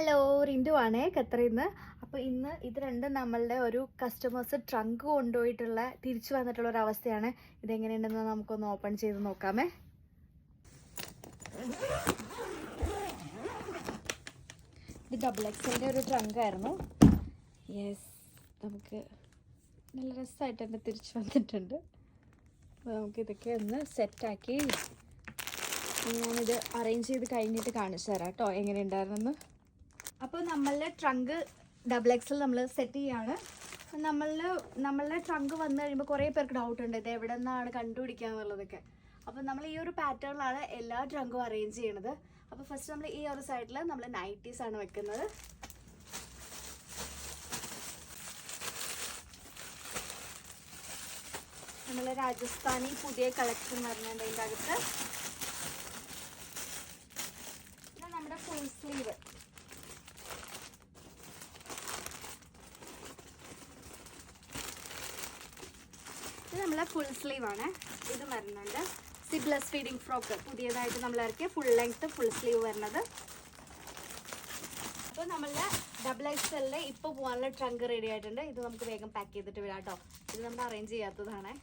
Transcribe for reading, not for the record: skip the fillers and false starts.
Hello, Rindu ആണേ ഖത്തറിൽ നിന്ന്. അപ്പോൾ ഇന്ന് ഇത് രണ്ടും നമ്മളുടെ ഒരു കസ്റ്റമേഴ്സ് ട്രങ്ക് കൊണ്ടുപോയിട്ടുള്ള തിരിച്ചു വന്നിട്ടുള്ള ഒരു അവസ്ഥയാണ്. ഇതെങ്ങനെയുണ്ടെന്ന് നമുക്കൊന്ന് ഓപ്പൺ ചെയ്ത് നോക്കാമേ. ഇത് ഡബിൾ എക്സലിൻ്റെ ഒരു ട്രങ്ക് ആയിരുന്നു. യെസ്, നമുക്ക് നല്ല രസമായിട്ട് തന്നെ തിരിച്ചു വന്നിട്ടുണ്ട്. അപ്പോൾ നമുക്കിതൊക്കെ ഒന്ന് സെറ്റാക്കി ഞാനിത് അറേഞ്ച് ചെയ്ത് കഴിഞ്ഞിട്ട് കാണിച്ചു തരാം കേട്ടോ എങ്ങനെയുണ്ടായിരുന്നെന്ന്. അപ്പോൾ നമ്മളുടെ ട്രങ്ക് ഡബിൾ എക്സൽ നമ്മൾ സെറ്റ് ചെയ്യാണ്. നമ്മളുടെ ട്രങ്ക് വന്നു കഴിയുമ്പോൾ കുറേ പേർക്ക് ഡൗട്ട് ഉണ്ട്, ഇത് എവിടെ നിന്നാണ് കണ്ടുപിടിക്കുക എന്നുള്ളതൊക്കെ. അപ്പോൾ നമ്മൾ ഈ ഒരു പാറ്റേണിലാണ് എല്ലാ ട്രങ്കും അറേഞ്ച് ചെയ്യണത്. അപ്പോൾ ഫസ്റ്റ് നമ്മൾ ഈ ഒരു സൈഡിൽ നമ്മൾ നൈറ്റീസ് ആണ് വെക്കുന്നത്. നമ്മൾ രാജസ്ഥാനി പുതിയ കളക്ഷൻ പറഞ്ഞിട്ടുണ്ട് അതിൻ്റെ അകത്ത്. പിന്നെ നമ്മുടെ ഫുൾ സ്ലീവ്, ഇത് നമ്മളെ ഫുൾ സ്ലീവ് ആണ്. ഇത് വരുന്നുണ്ട് സിബ്ലെസ് ഫീഡിങ് ഫ്രോക്ക്, പുതിയതായിട്ട് നമ്മൾ ഇറക്കിയ ഫുൾ ലെങ്ത് ഫുൾ സ്ലീവ് വരുന്നത്. അപ്പോൾ നമ്മളുടെ ഡബിൾ എക്സലിൽ ഇപ്പോൾ പോകാനുള്ള ട്രങ്ക് റെഡി ആയിട്ടുണ്ട്. ഇത് നമുക്ക് വേഗം പാക്ക് ചെയ്തിട്ട് വിടാം കേട്ടോ. ഇത് നമ്മൾ അറേഞ്ച് ചെയ്യാത്തതാണ്.